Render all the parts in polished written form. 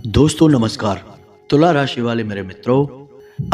दोस्तों नमस्कार। तुला राशि वाले मेरे मित्रों,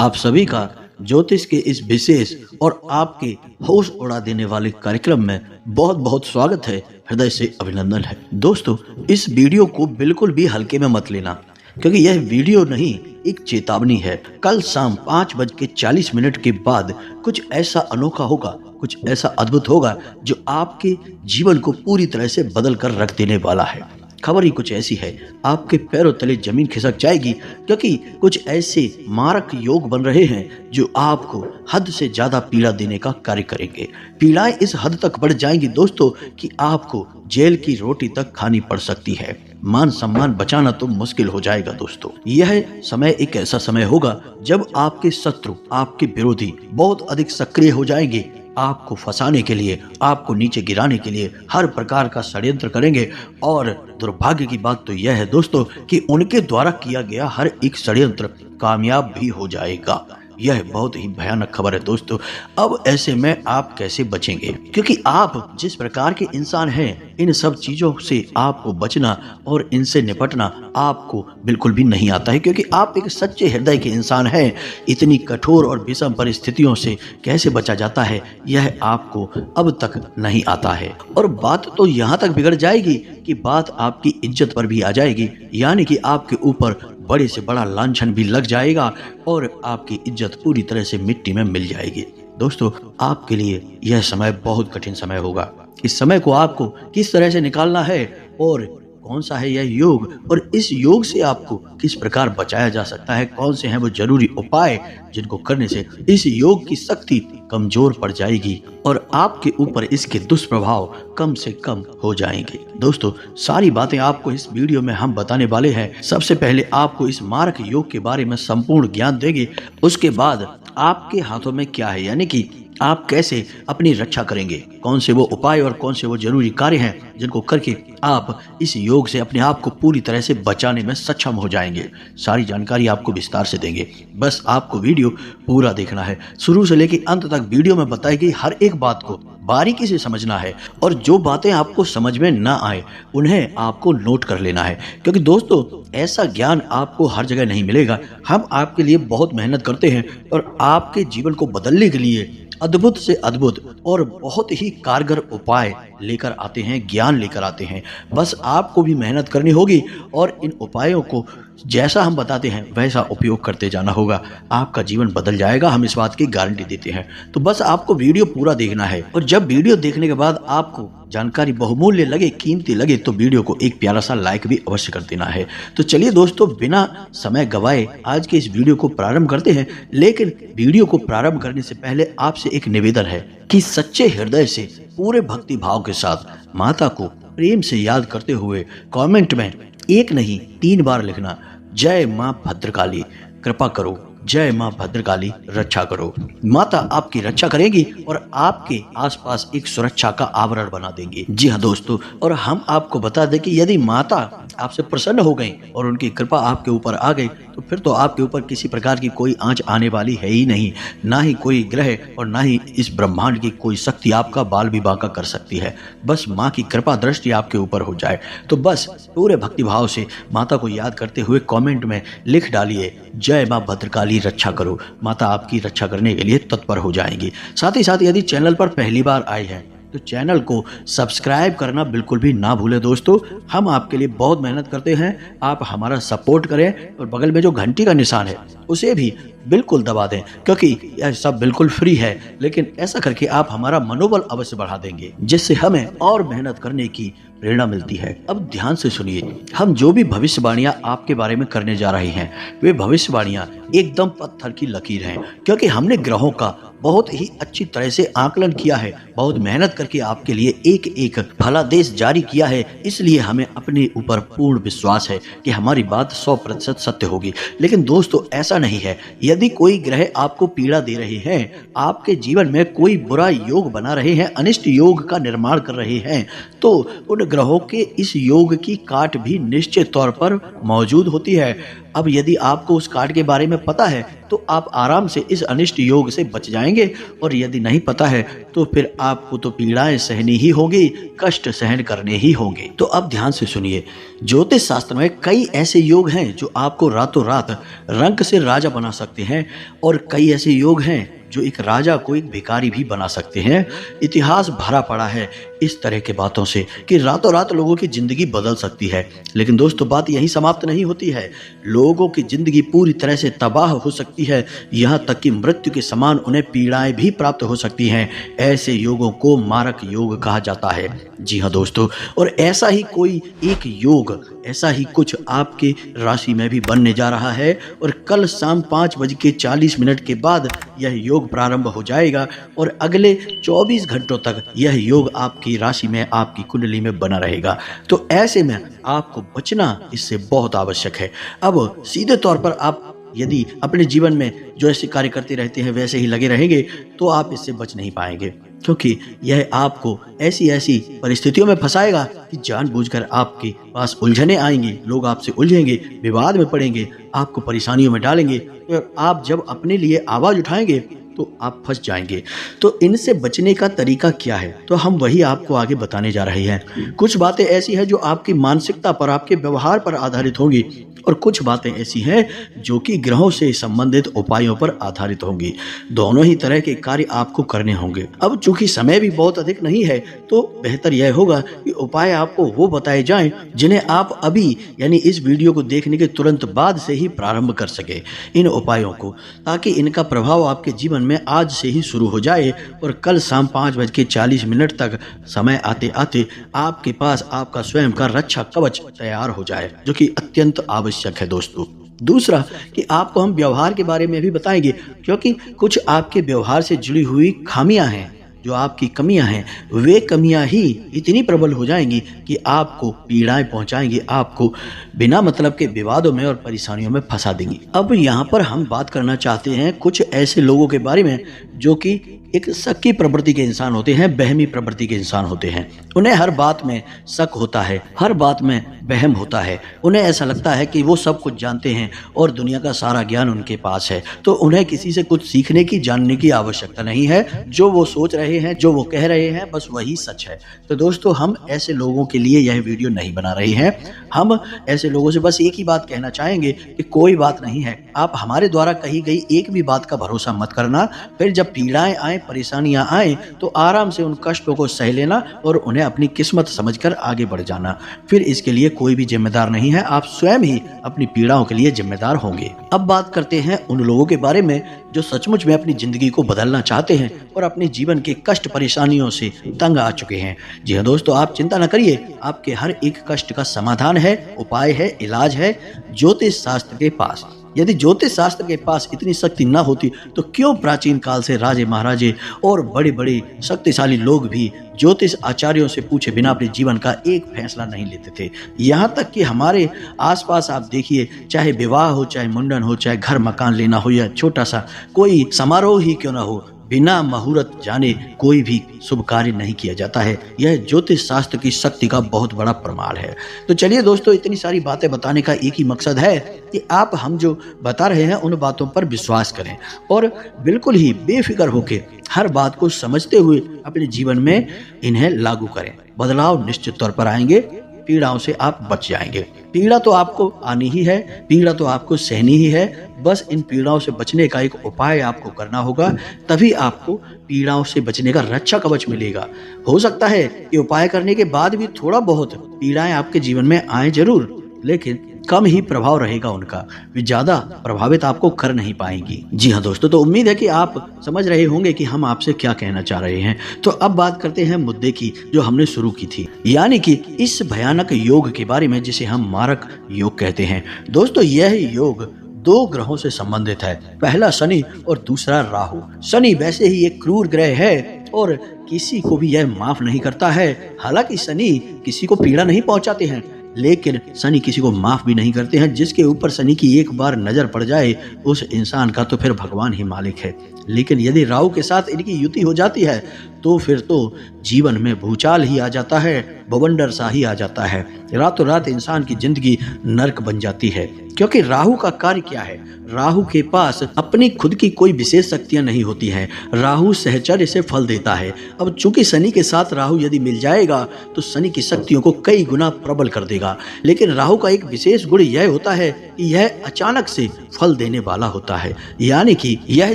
आप सभी का ज्योतिष के इस विशेष और आपके होश उड़ा देने वाले कार्यक्रम में बहुत बहुत स्वागत है। हृदय से अभिनंदन है। दोस्तों, इस वीडियो को बिल्कुल भी हल्के में मत लेना, क्योंकि यह वीडियो नहीं एक चेतावनी है। कल शाम 5:40 के बाद कुछ ऐसा अनोखा होगा, कुछ ऐसा अद्भुत होगा जो आपके जीवन को पूरी तरह से बदल कर रख देने वाला है। खबर ही कुछ ऐसी है, आपके पैरों तले जमीन खिसक जाएगी, क्योंकि कुछ ऐसे मारक योग बन रहे हैं जो आपको हद से ज्यादा पीड़ा देने का कार्य करेंगे। पीड़ाएं इस हद तक बढ़ जाएंगी दोस्तों कि आपको जेल की रोटी तक खानी पड़ सकती है। मान सम्मान बचाना तो मुश्किल हो जाएगा दोस्तों। यह समय एक ऐसा समय होगा जब आपके शत्रु, आपके विरोधी बहुत अधिक सक्रिय हो जाएंगे। आपको फंसाने के लिए, आपको नीचे गिराने के लिए हर प्रकार का षड्यंत्र करेंगे। और दुर्भाग्य की बात तो यह है दोस्तों कि उनके द्वारा किया गया हर एक षड्यंत्र कामयाब भी हो जाएगा। यह बहुत ही भयानक खबर है दोस्तों। अब ऐसे में आप कैसे बचेंगे? क्योंकि आप जिस प्रकार के इंसान हैं, इन सब चीजों से आपको बचना और इनसे निपटना आपको बिल्कुल भी नहीं आता है, क्योंकि आप एक सच्चे हृदय के इंसान हैं। इतनी कठोर और विषम परिस्थितियों से कैसे बचा जाता है, यह आपको अब तक नहीं आता है। और बात तो यहाँ तक बिगड़ जाएगी कि बात आपकी इज्जत पर भी आ जाएगी, यानी कि आपके ऊपर बड़े से बड़ा लांछन भी लग जाएगा और आपकी इज्जत पूरी तरह से मिट्टी में मिल जाएगी। दोस्तों, आपके लिए यह समय बहुत कठिन समय होगा। इस समय को आपको किस तरह से निकालना है और कौन सा है यह योग, और इस योग से आपको किस प्रकार बचाया जा सकता है, कौन से हैं वो जरूरी उपाय जिनको करने से इस योग की शक्ति कमजोर पड़ जाएगी और आपके ऊपर इसके दुष्प्रभाव कम से कम हो जाएंगे। दोस्तों, सारी बातें आपको इस वीडियो में हम बताने वाले हैं। सबसे पहले आपको इस मारक योग के बारे में संपूर्ण ज्ञान देंगे। उसके बाद आपके हाथों में क्या है, यानी कि आप कैसे अपनी रक्षा करेंगे, कौन से वो उपाय और कौन से वो जरूरी कार्य हैं जिनको करके आप इस योग से अपने आप को पूरी तरह से बचाने में सक्षम हो जाएंगे। सारी जानकारी आपको विस्तार से देंगे। बस आपको वीडियो पूरा देखना है, शुरू से लेकर अंत तक। वीडियो में बताई गई हर एक बात को बारीकी से समझना है, और जो बातें आपको समझ में ना आए उन्हें आपको नोट कर लेना है, क्योंकि दोस्तों ऐसा ज्ञान आपको हर जगह नहीं मिलेगा। हम आपके लिए बहुत मेहनत करते हैं और आपके जीवन को बदलने के लिए अद्भुत से अद्भुत और बहुत ही कारगर उपाय लेकर आते हैं, ज्ञान लेकर आते हैं। बस आपको भी मेहनत करनी होगी और इन उपायों को जैसा हम बताते हैं वैसा उपयोग करते जाना होगा। आपका जीवन बदल जाएगा, हम इस बात की गारंटी देते हैं। तो बस आपको वीडियो पूरा देखना है, और जब वीडियो देखने के बाद आपको जानकारी बहुमूल्य लगे, कीमती लगे, तो वीडियो को एक प्यारा सा लाइक भी अवश्य कर देना है। तो चलिए दोस्तों, बिना समय गवाए आज के इस वीडियो को प्रारंभ करते हैं। लेकिन वीडियो को प्रारंभ करने से पहले आपसे एक निवेदन है कि सच्चे हृदय से पूरे भक्ति भाव के साथ माता को प्रेम से याद करते हुए कमेंट में एक नहीं 3 बार लिखना, जय मां भद्रकाली कृपा करो, जय मां भद्रकाली रक्षा करो। माता आपकी रक्षा करेगी और आपके आसपास एक सुरक्षा का आवरण बना देंगे। जी हाँ दोस्तों, और हम आपको बता दें कि यदि माता आपसे प्रसन्न हो गई और उनकी कृपा आपके ऊपर आ गई, तो फिर तो आपके ऊपर किसी प्रकार की कोई आंच आने वाली है ही नहीं। ना ही कोई ग्रह और ना ही इस ब्रह्मांड की कोई शक्ति आपका बाल भी बांका कर सकती है। बस माँ की कृपा दृष्टि आपके ऊपर हो जाए। तो बस पूरे भक्तिभाव से माता को याद करते हुए कमेंट में लिख डालिए, जय माँ भद्रकाली रक्षा करो। माता आपकी रक्षा करने के लिए तत्पर हो जाएंगी। साथ ही साथ यदि चैनल पर पहली बार आए हैं तो चैनल को सब्सक्राइब करना बिल्कुल भी ना भूलें दोस्तों। हम आपके लिए बहुत मेहनत करते हैं, आप हमारा सपोर्ट करें, और बगल में जो घंटी का निशान है उसे भी बिल्कुल दबा दें, क्योंकि यह सब बिल्कुल फ्री है। लेकिन ऐसा करके आप हमारा मनोबल अवश्य बढ़ा देंगे, जिससे हमें और मेहनत करने की प्रेरणा मिलती है। अब ध्यान से सुनिए, हम जो भी भविष्यवाणियां आपके बारे में करने जा रहे हैं वे भविष्यवाणियां एकदम पत्थर की लकीर हैं, क्योंकि हमने ग्रहों का बहुत ही अच्छी तरह से आकलन किया है, बहुत मेहनत करके आपके लिए एक एक फलादेश जारी किया है। इसलिए हमें अपने ऊपर पूर्ण विश्वास है कि हमारी बात 100% सत्य होगी। लेकिन दोस्तों ऐसा नहीं है। यदि कोई ग्रह आपको पीड़ा दे रहे हैं, आपके जीवन में कोई बुरा योग बना रहे हैं, अनिष्ट योग का निर्माण कर रहे हैं, तो उन ग्रहों के इस योग की काट भी निश्चित तौर पर मौजूद होती है। अब यदि आपको उस कार्ड के बारे में पता है तो आप आराम से इस अनिष्ट योग से बच जाएंगे, और यदि नहीं पता है तो फिर आपको तो पीड़ाएं सहनी ही होंगी, कष्ट सहन करने ही होंगे। तो अब ध्यान से सुनिए, ज्योतिष शास्त्र में कई ऐसे योग हैं जो आपको रातों रात रंक से राजा बना सकते हैं, और कई ऐसे योग हैं जो एक राजा को एक भिखारी भी बना सकते हैं। इतिहास भरा पड़ा है इस तरह के बातों से कि रातों रात लोगों की जिंदगी बदल सकती है। लेकिन दोस्तों, बात यहीं समाप्त नहीं होती है। लोगों की जिंदगी पूरी तरह से तबाह हो सकती है, यहाँ तक कि मृत्यु के समान उन्हें पीड़ाएं भी प्राप्त हो सकती हैं। ऐसे योगों को मारक योग कहा जाता है। जी हाँ दोस्तों, और ऐसा ही कोई एक योग, ऐसा ही कुछ आपके राशि में भी बनने जा रहा है, और कल शाम 5:40 के बाद यह योग प्रारंभ हो जाएगा, और अगले 24 घंटों तक यह योग आपकी राशि में, आपकी कुंडली में बना रहेगा। तो ऐसे में आपको बचना इससे बहुत आवश्यक है। अब सीधे तौर पर आप यदि अपने जीवन में जो ऐसे कार्य करते रहते हैं वैसे ही लगे रहेंगे तो आप इससे बच नहीं पाएंगे, क्योंकि यह आपको ऐसी ऐसी परिस्थितियों में फंसाएगा कि जानबूझकर आपके पास उलझने आएंगी, लोग आपसे उलझेंगे, विवाद में पड़ेंगे, आपको परेशानियों में डालेंगे, और आप जब अपने लिए आवाज उठाएंगे तो आप फंस जाएंगे। तो इनसे बचने का तरीका क्या है, तो हम वही आपको आगे बताने जा रहे हैं। कुछ बातें ऐसी हैं जो आपकी मानसिकता पर, आपके व्यवहार पर आधारित होंगी, और कुछ बातें ऐसी हैं जो कि ग्रहों से संबंधित उपायों पर आधारित होंगी। दोनों ही तरह के कार्य आपको करने होंगे। अब चूंकि समय भी बहुत अधिक नहीं है, तो बेहतर यह होगा कि उपाय आपको वो बताए जाएं जिन्हें आप अभी, यानी इस वीडियो को देखने के तुरंत बाद से ही प्रारंभ कर सके इन उपायों को, ताकि इनका प्रभाव आपके जीवन में आज से ही शुरू हो जाए, और कल शाम 5:40 तक समय आते आते आपके पास आपका स्वयं का रक्षा कवच तैयार हो जाए, जो कि अत्यंत आवश्यक है दोस्तों। दूसरा कि आपको हम व्यवहार के बारे में भी बताएंगे, क्योंकि कुछ आपके व्यवहार से जुड़ी हुई खामियां हैं, जो आपकी कमियां हैं, वे कमियां ही इतनी प्रबल हो जाएंगी कि आपको पीड़ाएं पहुंचाएंगी, आपको बिना मतलब के विवादों में और परेशानियों में फंसा देंगी। अब यहाँ पर हम बात करना चाहते हैं कुछ ऐसे लोगों के बारे में जो कि एक शक्की प्रवृत्ति के इंसान होते हैं, बहमी प्रवृत्ति के इंसान होते हैं। उन्हें हर बात में शक होता है, हर बात में वहम होता है। उन्हें ऐसा लगता है कि वो सब कुछ जानते हैं और दुनिया का सारा ज्ञान उनके पास है, तो उन्हें किसी से कुछ सीखने की, जानने की आवश्यकता नहीं है। जो वो सोच रहे हैं, जो वो कह रहे हैं, बस वही सच है। तो दोस्तों, हम ऐसे लोगों के लिए यह वीडियो नहीं बना रहे हैं। हम ऐसे लोगों से बस एक ही बात कहना चाहेंगे कि कोई बात नहीं है, आप हमारे द्वारा कही गई एक भी बात का भरोसा मत करना। फिर जब पीड़ाएं आए, परेशानियां आए, तो आराम से उन कष्टों को सह लेना और उन्हें अपनी किस्मत समझकर आगे बढ़ जाना। फिर इसके लिए कोई भी जिम्मेदार नहीं है, आप स्वयं ही अपनी पीड़ाओं के लिए जिम्मेदार होंगे। अब बात करते हैं उन लोगों के बारे में जो सचमुच में अपनी जिंदगी को बदलना चाहते हैं और अपने जीवन के कष्ट परेशानियों से तंग आ चुके हैं। जी हाँ दोस्तों, आप चिंता न करिए, आपके हर एक कष्ट का समाधान है, उपाय है, इलाज है ज्योतिष शास्त्र के पास। यदि ज्योतिष शास्त्र के पास इतनी शक्ति न होती तो क्यों प्राचीन काल से राजे महाराजे और बड़े बड़े शक्तिशाली लोग भी ज्योतिष आचार्यों से पूछे बिना अपने जीवन का एक फैसला नहीं लेते थे। यहाँ तक कि हमारे आसपास आप देखिए, चाहे विवाह हो, चाहे मुंडन हो, चाहे घर मकान लेना हो, या छोटा सा कोई समारोह ही क्यों ना हो, बिना मुहूर्त जाने कोई भी शुभ कार्य नहीं किया जाता है। यह ज्योतिष शास्त्र की शक्ति का बहुत बड़ा प्रमाण है। तो चलिए दोस्तों, इतनी सारी बातें बताने का एक ही मकसद है कि आप हम जो बता रहे हैं उन बातों पर विश्वास करें और बिल्कुल ही बेफिक्र होकर हर बात को समझते हुए अपने जीवन में इन्हें लागू करें। बदलाव निश्चित तौर पर आएंगे, पीड़ाओं से आप बच जाएंगे। पीड़ा तो आपको आनी ही है, पीड़ा तो आपको सहनी ही है। बस इन पीड़ाओं से बचने का एक उपाय आपको करना होगा, तभी आपको पीड़ाओं से बचने का रक्षा कवच मिलेगा। हो सकता है कि उपाय करने के बाद भी थोड़ा बहुत पीड़ाएं आपके जीवन में आए जरूर, लेकिन कम ही प्रभाव रहेगा उनका, वे ज्यादा प्रभावित आपको कर नहीं पाएंगी। जी हाँ दोस्तों, तो उम्मीद है कि आप समझ रहे होंगे कि हम आपसे क्या कहना चाह रहे हैं। तो अब बात करते हैं मुद्दे की जो हमने शुरू की थी, यानी कि इस भयानक योग के बारे में जिसे हम मारक योग कहते हैं। दोस्तों, यह योग दो ग्रहों से संबंधित है, पहला शनि और दूसरा राहु। शनि वैसे ही एक क्रूर ग्रह है और किसी को भी यह माफ नहीं करता है। हालांकि शनि किसी को पीड़ा नहीं पहुंचाते हैं, लेकिन शनि किसी को माफ भी नहीं करते हैं। जिसके ऊपर शनि की एक बार नजर पड़ जाए उस इंसान का तो फिर भगवान ही मालिक है। लेकिन यदि राहु के साथ इनकी युति हो जाती है तो फिर तो जीवन में भूचाल ही आ जाता है, बवंडर सा ही आ जाता है। रातों रात इंसान की जिंदगी नर्क बन जाती है। क्योंकि राहु का कार्य क्या है? राहु के पास अपनी खुद की कोई विशेष शक्तियां नहीं होती हैं। राहु सहचर्य से फल देता है। अब चूंकि शनि के साथ राहु यदि मिल जाएगा तो शनि की शक्तियों को कई गुना प्रबल कर देगा। लेकिन राहु का एक विशेष गुण यह होता है कि यह अचानक से फल देने वाला होता है, यानी कि यह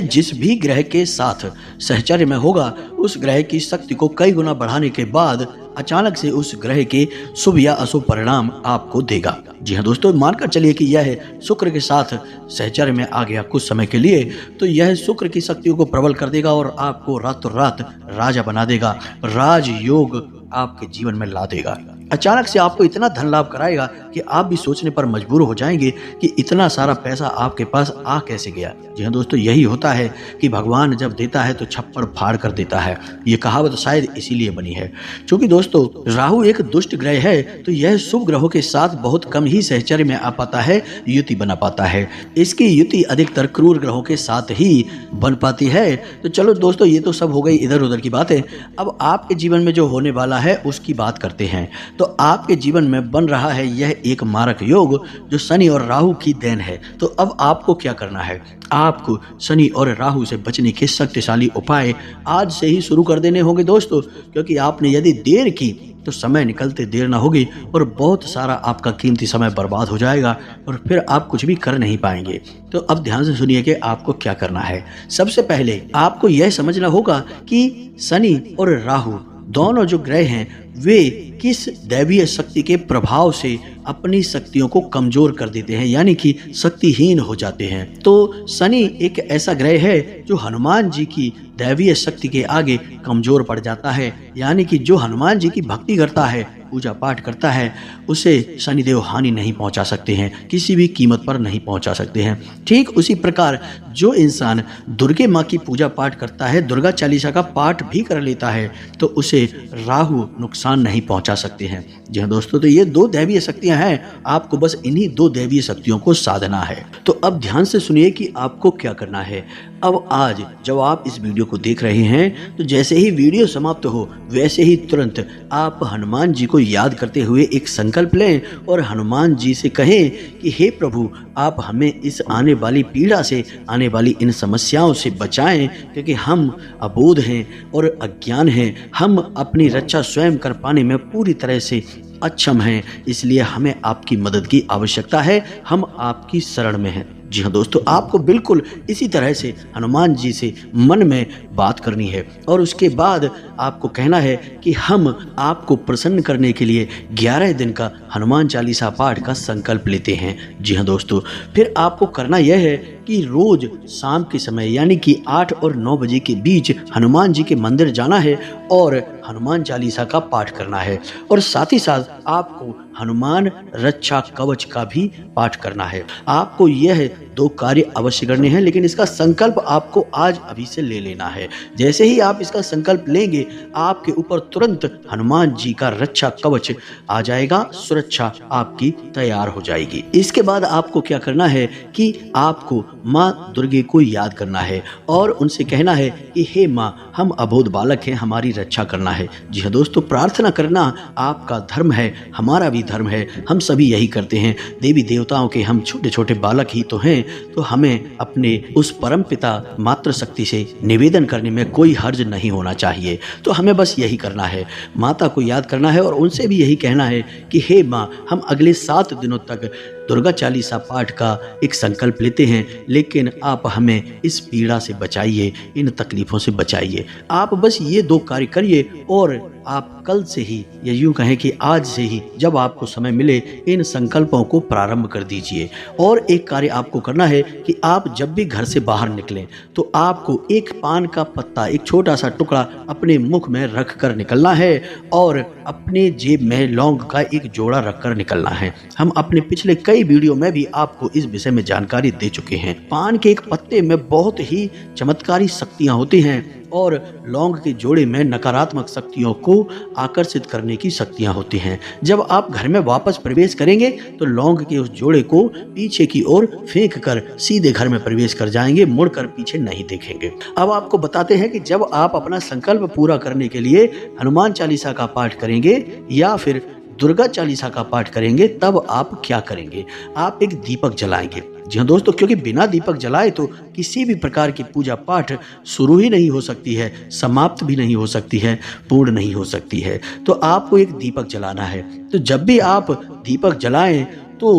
जिस भी ग्रह के साथ सहचर्य में होगा उस ग्रह की शक्ति को कई गुना बढ़ाने के बाद अचानक से उस ग्रह के शुभ या अशुभ परिणाम आपको देगा। जी हाँ दोस्तों, मानकर चलिए कि यह शुक्र के साथ सहचर्य में आ गया कुछ समय के लिए, तो यह शुक्र की शक्तियों को प्रबल कर देगा और आपको रातों रात राजा बना देगा, राजयोग आपके जीवन में ला देगा। अचानक से आपको इतना धन लाभ कराएगा कि आप भी सोचने पर मजबूर हो जाएंगे कि इतना सारा पैसा आपके पास आ कैसे गया। जी हाँ दोस्तों, यही होता है कि भगवान जब देता है तो छप्पड़ फाड़ कर देता है। ये कहावत शायद इसीलिए बनी है। क्योंकि दोस्तों राहु एक दुष्ट ग्रह है, तो यह शुभ ग्रहों के साथ बहुत कम ही सहचर्य में आ पाता है, युति बना पाता है। इसकी युति अधिकतर क्रूर ग्रहों के साथ ही बन पाती है। तो चलो दोस्तों, ये तो सब हो गई इधर उधर की बातें। अब आपके जीवन में जो होने वाला है उसकी बात करते हैं। तो आपके जीवन में बन रहा है यह एक मारक योग जो शनि और राहु की देन है। तो अब आपको क्या करना है? आपको शनि और राहु से बचने के शक्तिशाली उपाय आज से ही शुरू कर देने होंगे दोस्तों, क्योंकि आपने यदि देर की तो समय निकलते देर ना होगी और बहुत सारा आपका कीमती समय बर्बाद हो जाएगा और फिर आप कुछ भी कर नहीं पाएंगे। तो अब ध्यान से सुनिए कि आपको क्या करना है। सबसे पहले आपको यह समझना होगा कि शनि और राहु दोनों जो ग्रह हैं वे किस दैवीय शक्ति के प्रभाव से अपनी शक्तियों को कमजोर कर देते हैं, यानी कि शक्तिहीन हो जाते हैं। तो शनि एक ऐसा ग्रह है जो हनुमान जी की दैवीय शक्ति के आगे कमजोर पड़ जाता है, यानी कि जो हनुमान जी की भक्ति करता है, पूजा पाठ करता है, उसे शनिदेव हानि नहीं पहुंचा सकते हैं, किसी भी कीमत पर नहीं पहुंचा सकते हैं। ठीक उसी प्रकार जो इंसान दुर्गे माँ की पूजा पाठ करता है, दुर्गा चालीसा का पाठ भी कर लेता है, तो उसे राहु नुकसान नहीं पहुंचा सकते हैं। जी हाँ दोस्तों, तो ये दो दैवीय शक्तियां हैं, आपको बस इन्हीं दो दैवीय शक्तियों को साधना है। तो अब ध्यान से सुनिए कि आपको क्या करना है। अब आज जब आप इस वीडियो को देख रहे हैं तो जैसे ही वीडियो समाप्त हो वैसे ही तुरंत आप हनुमान जी को याद करते हुए एक संकल्प लें और हनुमान जी से कहें कि हे प्रभु, आप हमें इस आने वाली पीड़ा से, आने वाली इन समस्याओं से बचाएं, क्योंकि हम अबोध हैं और अज्ञान हैं। हम अपनी रक्षा स्वयं कर पाने में पूरी तरह से अक्षम हैं, इसलिए हमें आपकी मदद की आवश्यकता है। हम आपकी शरण में हैं। जी हाँ दोस्तों, आपको बिल्कुल इसी तरह से हनुमान जी से मन में बात करनी है और उसके बाद आपको कहना है कि हम आपको प्रसन्न करने के लिए 11 दिन का हनुमान चालीसा पाठ का संकल्प लेते हैं। जी हाँ दोस्तों, फिर आपको करना यह है कि रोज शाम के समय यानी कि 8 और 9 बजे के बीच हनुमान जी के मंदिर जाना है और हनुमान चालीसा का पाठ करना है और साथ ही साथ आपको हनुमान रक्षा कवच का भी पाठ करना है। आपको यह 2 कार्य अवश्य करने हैं, लेकिन इसका संकल्प आपको आज अभी से ले लेना है। जैसे ही आप इसका संकल्प लेंगे, आपके ऊपर तुरंत हनुमान जी का रक्षा कवच आ जाएगा, सुरक्षा आपकी तैयार हो जाएगी। इसके बाद आपको क्या करना है कि आपको माँ दुर्गे को याद करना है और उनसे कहना है कि हे माँ, हम अबोध बालक हैं, हमारी रक्षा करना है। जी हाँ दोस्तों, प्रार्थना करना आपका धर्म है, हमारा भी धर्म है, हम सभी यही करते हैं। देवी देवताओं के हम छोटे छोटे बालक ही तो हैं, तो हमें अपने उस परम पिता मातृशक्ति से निवेदन करने में कोई हर्ज नहीं होना चाहिए। तो हमें बस यही करना है, माता को याद करना है और उनसे भी यही कहना है कि हे माँ, हम अगले 7 दिनों तक दुर्गा चालीसा पाठ का एक संकल्प लेते हैं, लेकिन आप हमें इस पीड़ा से बचाइए, इन तकलीफ़ों से बचाइए। आप बस ये 2 कार्य करिए और आप कल से ही, या यूँ कहें कि आज से ही जब आपको समय मिले, इन संकल्पों को प्रारंभ कर दीजिए। और एक कार्य आपको करना है कि आप जब भी घर से बाहर निकलें तो आपको एक पान का पत्ता, एक छोटा सा टुकड़ा अपने मुख में रख कर निकलना है और अपने जेब में लौंग का एक जोड़ा रख कर निकलना है। हम अपने पिछले कई कई वीडियो में भी आपको इस विषय में जानकारी दे चुके हैं। पान के एक पत्ते में बहुत ही चमत्कारी शक्तियां होती हैं और लौंग के जोड़े में नकारात्मक शक्तियों को आकर्षित करने की शक्तियां होती हैं। जब आप घर में वापस प्रवेश करेंगे तो लौंग के उस जोड़े को पीछे की ओर फेंक कर सीधे घर में प्रवेश कर जाएंगे, मुड़कर पीछे नहीं देखेंगे। अब आपको बताते हैं कि जब आप अपना संकल्प पूरा करने के लिए हनुमान चालीसा का पाठ करेंगे या फिर दुर्गा चालीसा का पाठ करेंगे, तब आप क्या करेंगे? आप एक दीपक जलाएंगे। जी हाँ दोस्तों, क्योंकि बिना दीपक जलाए तो किसी भी प्रकार की पूजा पाठ शुरू ही नहीं हो सकती है, समाप्त भी नहीं हो सकती है, पूर्ण नहीं हो सकती है। तो आपको एक दीपक जलाना है। तो जब भी आप दीपक जलाएं तो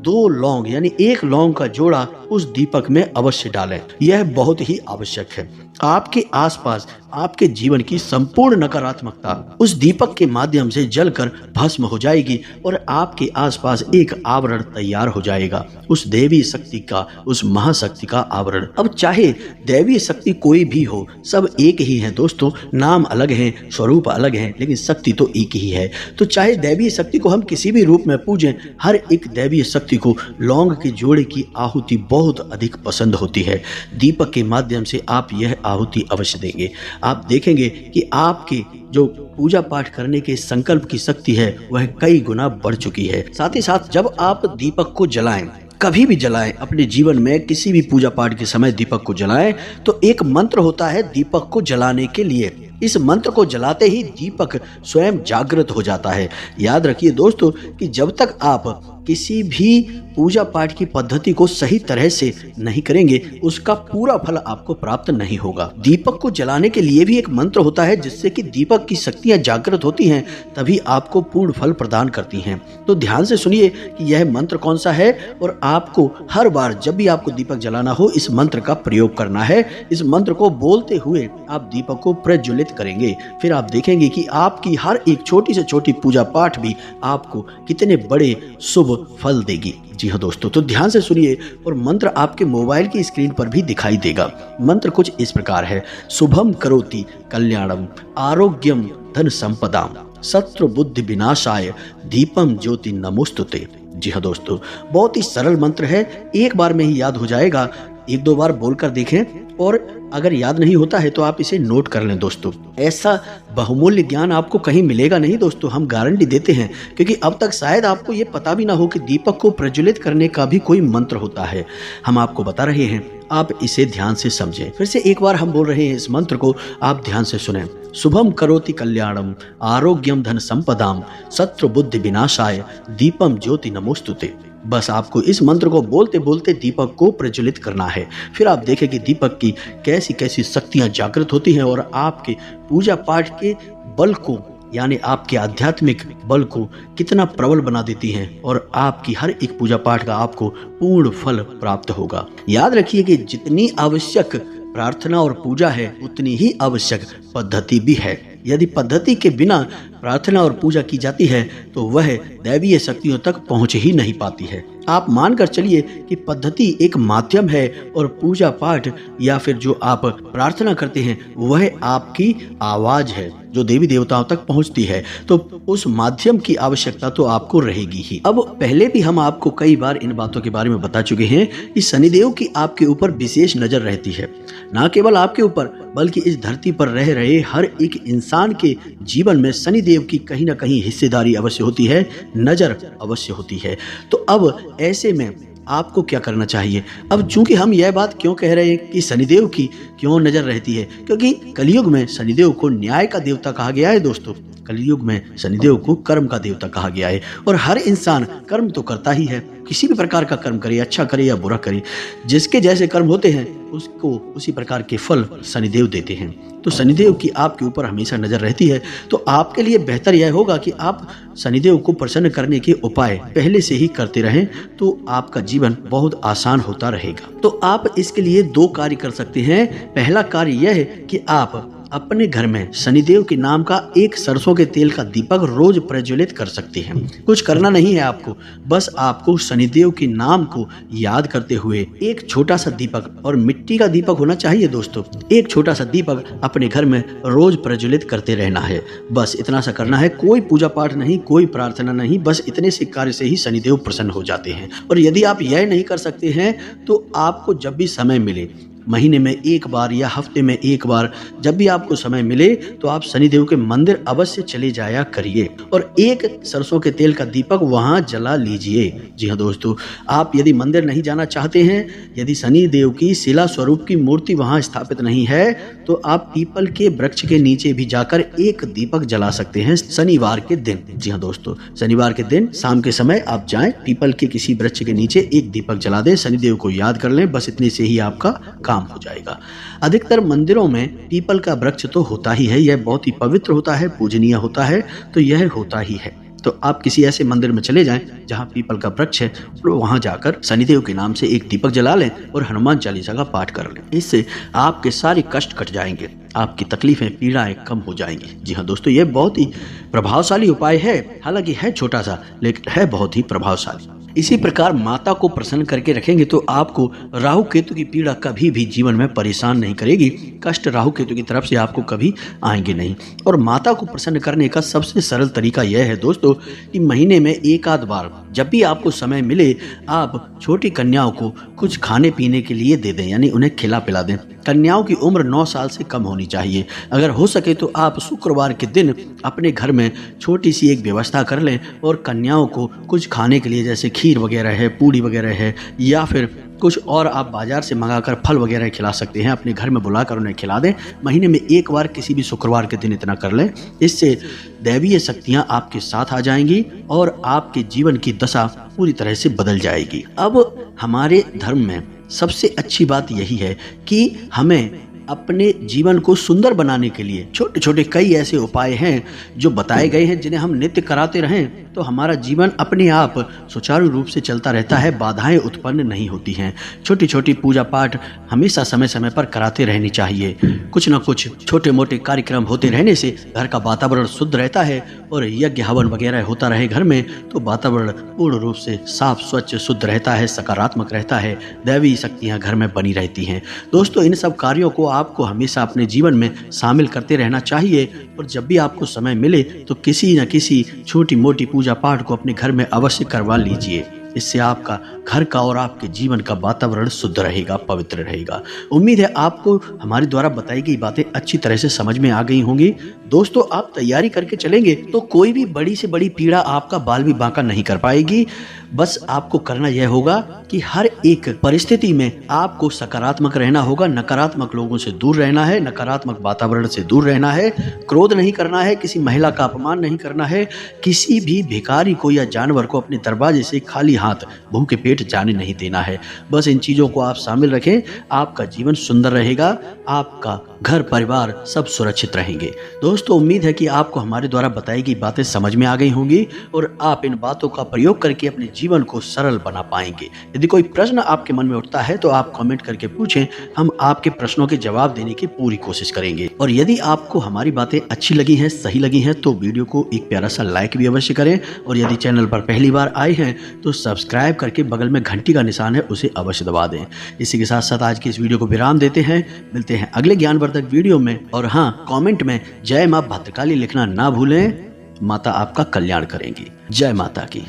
2 लौंग यानी 1 लौंग का जोड़ा उस दीपक में अवश्य डालें। यह बहुत ही आवश्यक है। आपके आसपास आपके जीवन की संपूर्ण नकारात्मकता उस दीपक के माध्यम से जलकर भस्म हो जाएगी और आपके आसपास एक आवरण तैयार हो जाएगा, उस देवी शक्ति का, उस महाशक्ति का आवरण। अब चाहे दैवीय शक्ति कोई भी हो, सब एक ही है दोस्तों। नाम अलग है, स्वरूप अलग है, लेकिन शक्ति तो एक ही है। तो चाहे दैवीय शक्ति को हम किसी भी रूप में पूजें, हर एक दैवीय शक्ति को लौंग के जोड़े की आहुति बहुत अधिक पसंद होती है। दीपक के माध्यम से आप यह आहुति अवश्य देंगे। आप देखेंगे कि आपके जो पूजा पाठ करने के संकल्प की शक्ति है वह कई गुना बढ़ चुकी है। साथ ही साथ जब आप दीपक को जलाएं, कभी भी जलाएं, अपने जीवन में किसी भी पूजा पाठ के समय दीपक को जलाएं, तो एक मंत्र होता है दीपक को जलाने के लिए। इस मंत्र को जलाते ही दीपक स्वयं जागृत हो जाता है। याद रखिए दोस्तों कि जब तक आप किसी भी पूजा पाठ की पद्धति को सही तरह से नहीं करेंगे, उसका पूरा फल आपको प्राप्त नहीं होगा। दीपक को जलाने के लिए भी एक मंत्र होता है जिससे कि दीपक की शक्तियां जागृत होती हैं, तभी आपको पूर्ण फल प्रदान करती हैं। तो ध्यान से सुनिए कि यह मंत्र कौन सा है और आपको हर बार जब भी आपको दीपक जलाना हो इस मंत्र का प्रयोग करना है। इस मंत्र को बोलते हुए आप दीपक को प्रज्वलित करेंगे। फिर आप देखेंगे कि आपकी हर एक छोटी से छोटी पूजा पाठ भी आपको कितने बड़े शुभ फल देगी। जी हाँ दोस्तों, तो ध्यान से सुनिए और मंत्र आपके मोबाइल की स्क्रीन पर भी दिखाई देगा। मंत्र कुछ इस प्रकार है। शुभम करोति कल्याणम आरोग्यम धन संपदाम शत्रु बुद्धि विनाशाय दीपम ज्योति नमोस्तुते। जी हाँ दोस्तों, बहुत ही सरल मंत्र है, एक बार में ही याद हो जाएगा। 1-2 बार बोलकर देखें और अगर याद नहीं होता है तो आप इसे नोट कर लें दोस्तों। ऐसा बहुमूल्य ज्ञान आपको कहीं मिलेगा नहीं दोस्तों, हम गारंटी देते हैं, क्योंकि अब तक शायद आपको ये पता भी ना हो कि दीपक को प्रज्वलित करने का भी कोई मंत्र होता है। हम आपको बता रहे हैं, आप इसे ध्यान से समझें। फिर से एक बार हम बोल रहे हैं, इस मंत्र को आप ध्यान से सुनें। शुभम करोति कल्याणम आरोग्यम धन संपदाम शत्रु बुद्धि विनाशाय दीपम ज्योति नमोस्तुते। बस आपको इस मंत्र को बोलते बोलते दीपक को प्रज्वलित करना है। फिर आप देखें कि दीपक की कैसी कैसी शक्तियां जागृत होती हैं और आपके पूजा पाठ के बल को यानी आपके आध्यात्मिक बल को कितना प्रबल बना देती हैं और आपकी हर एक पूजा पाठ का आपको पूर्ण फल प्राप्त होगा। याद रखिए कि जितनी आवश्यक प्रार्थना और पूजा है उतनी ही आवश्यक पद्धति भी है। यदि पद्धति के बिना प्रार्थना और पूजा की जाती है तो वह दैवीय शक्तियों तक पहुंच ही नहीं पाती है। आप मानकर चलिए कि पद्धति एक माध्यम है और पूजा पाठ या फिर जो आप प्रार्थना करते हैं वह आपकी आवाज है जो देवी देवताओं तक पहुंचती है, तो उस माध्यम की आवश्यकता तो आपको रहेगी ही। अब पहले भी हम आपको कई बार इन बातों के बारे में बता चुके हैं कि शनिदेव की आपके ऊपर विशेष नजर रहती है। न केवल आपके ऊपर बल्कि इस धरती पर रह रहे हर एक इंसान के जीवन में शनिदेव की कहीं ना कहीं हिस्सेदारी अवश्य होती है, नजर अवश्य होती है। तो अब ऐसे में आपको क्या करना चाहिए? अब चूंकि हम यह बात क्यों कह रहे हैं कि शनिदेव की क्यों नजर रहती है, क्योंकि कलयुग में शनिदेव को न्याय का देवता कहा गया है दोस्तों। कलयुग में शनिदेव को कर्म का देवता कहा गया है और हर इंसान कर्म तो करता ही है, किसी भी प्रकार का कर्म करे, अच्छा करे या बुरा करे, जिसके जैसे कर्म होते हैं उसको उसी प्रकार के फल शनिदेव देते हैं। तो शनिदेव की आपके ऊपर हमेशा नजर रहती है। तो आपके लिए बेहतर यह होगा कि आप शनिदेव को प्रसन्न करने के उपाय पहले से ही करते रहें, तो आपका जीवन बहुत आसान होता रहेगा। तो आप इसके लिए 2 कार्य कर सकते हैं। पहला कार्य यह है कि आप अपने घर में शनिदेव के नाम का एक सरसों के तेल का दीपक रोज प्रज्वलित कर सकते हैं। कुछ करना नहीं है आपको, बस आपको शनिदेव के नाम को याद करते हुए एक छोटा सा दीपक, और मिट्टी का दीपक होना चाहिए दोस्तों, एक छोटा सा दीपक अपने घर में रोज प्रज्वलित करते रहना है। बस इतना सा करना है, कोई पूजा पाठ नहीं, कोई प्रार्थना नहीं, बस इतने से कार्य से ही शनिदेव प्रसन्न हो जाते हैं। और यदि आप यह नहीं कर सकते हैं तो आपको जब भी समय मिले, महीने में एक बार या हफ्ते में एक बार, जब भी आपको समय मिले तो आप शनिदेव के मंदिर अवश्य चले जाया करिए और एक सरसों के तेल का दीपक वहां जला लीजिए। जी हाँ दोस्तों, आप यदि मंदिर नहीं जाना चाहते हैं, यदि शनिदेव की शिला स्वरूप की मूर्ति वहां स्थापित नहीं है, तो आप पीपल के वृक्ष के नीचे भी जाकर एक दीपक जला सकते हैं शनिवार के दिन। जी हाँ दोस्तों, शनिवार के दिन शाम के समय आप जाएं, पीपल के किसी वृक्ष के नीचे एक दीपक जला दें, शनिदेव को याद कर लें, बस इतने से ही आपका काम हो जाएगा। अधिकतर मंदिरों में पीपल का वृक्ष तो होता ही है, यह बहुत ही पवित्र होता है, पूजनीय होता है, तो यह होता ही है। तो आप किसी ऐसे मंदिर में चले जाएं जहां पीपल का वृक्ष है, तो वहां जाकर शनिदेव के नाम से एक दीपक जला लें और हनुमान चालीसा का पाठ कर लें। इससे आपके सारे कष्ट कट जाएंगे, आपकी तकलीफें पीड़ाएं कम हो जाएंगी। जी हाँ दोस्तों, यह बहुत ही प्रभावशाली उपाय है, हालांकि है छोटा सा लेकिन है बहुत ही प्रभावशाली। इसी प्रकार माता को प्रसन्न करके रखेंगे तो आपको राहु केतु की पीड़ा कभी भी जीवन में परेशान नहीं करेगी, कष्ट राहु केतु की तरफ से आपको कभी आएंगे नहीं। और माता को प्रसन्न करने का सबसे सरल तरीका यह है दोस्तों कि महीने में एक आध बार जब भी आपको समय मिले, आप छोटी कन्याओं को कुछ खाने पीने के लिए दे दें, यानी उन्हें खिला पिला दें। कन्याओं की उम्र 9 साल से कम होनी चाहिए। अगर हो सके तो आप शुक्रवार के दिन अपने घर में छोटी सी एक व्यवस्था कर लें और कन्याओं को कुछ खाने के लिए, जैसे खीर वगैरह है, पूड़ी वगैरह है, या फिर कुछ और आप बाजार से मंगाकर फल वगैरह खिला सकते हैं, अपने घर में बुलाकर उन्हें खिला दें। महीने में एक बार किसी भी शुक्रवार के दिन इतना कर लें, इससे दैवीय शक्तियां आपके साथ आ जाएंगी और आपके जीवन की दशा पूरी तरह से बदल जाएगी। अब हमारे धर्म में सबसे अच्छी बात यही है कि हमें अपने जीवन को सुंदर बनाने के लिए छोटे छोटे कई ऐसे उपाय हैं जो बताए गए हैं, जिन्हें हम नित्य कराते रहें तो हमारा जीवन अपने आप सुचारू रूप से चलता रहता है, बाधाएं उत्पन्न नहीं होती हैं। छोटी छोटी पूजा पाठ हमेशा समय समय पर कराते रहनी चाहिए। कुछ न कुछ छोटे मोटे कार्यक्रम होते रहने से घर का वातावरण शुद्ध रहता है और यज्ञ हवन वगैरह होता रहे घर में तो वातावरण पूर्ण रूप से साफ स्वच्छ शुद्ध रहता है, सकारात्मक रहता है, दैवी शक्तियाँ घर में बनी रहती हैं। दोस्तों, इन सब कार्यों को आपको हमेशा अपने जीवन में शामिल करते रहना चाहिए और जब भी आपको समय मिले तो किसी न किसी छोटी मोटी पूजा पाठ को अपने घर में अवश्य करवा लीजिए। इससे आपका घर का और आपके जीवन का वातावरण शुद्ध रहेगा, पवित्र रहेगा। उम्मीद है आपको हमारे द्वारा बताई गई बातें अच्छी तरह से समझ में आ गई होंगी। दोस्तों, आप तैयारी करके चलेंगे तो कोई भी बड़ी से बड़ी पीड़ा आपका बाल भी बांका नहीं कर पाएगी। बस आपको करना यह होगा कि हर एक परिस्थिति में आपको सकारात्मक रहना होगा, नकारात्मक लोगों से दूर रहना है, नकारात्मक वातावरण से दूर रहना है, क्रोध नहीं करना है, किसी महिला का अपमान नहीं करना है, किसी भी भिखारी को या जानवर को अपने दरवाजे से खाली हाथ भूखे पेट जाने नहीं देना है। बस इन चीजों को आप शामिल रखें, आपका जीवन सुंदर रहेगा, आपका घर परिवार सब सुरक्षित रहेंगे। दोस्तों, उम्मीद है कि आपको हमारे द्वारा बताई गई बातें समझ में आ गई होंगी और आप इन बातों का प्रयोग करके अपने जीवन को सरल बना पाएंगे। यदि कोई प्रश्न आपके मन में उठता है तो आप कमेंट करके पूछें, हम आपके प्रश्नों के जवाब देने की पूरी कोशिश करेंगे। और यदि आपको हमारी बातें अच्छी लगी हैं, सही लगी हैं, तो वीडियो को एक प्यारा सा लाइक भी अवश्य करें और यदि चैनल पर पहली बार आए हैं तो सब्सक्राइब करके बगल में घंटी का निशान है उसे अवश्य दबा दें। इसी के साथ साथ आज की इस वीडियो को विराम देते हैं। मिलते हैं अगले ज्ञानवर्धक वीडियो में। और हाँ, कमेंट में जय मां भद्रकाली लिखना ना भूलें। माता आपका कल्याण करेंगी। जय माता की।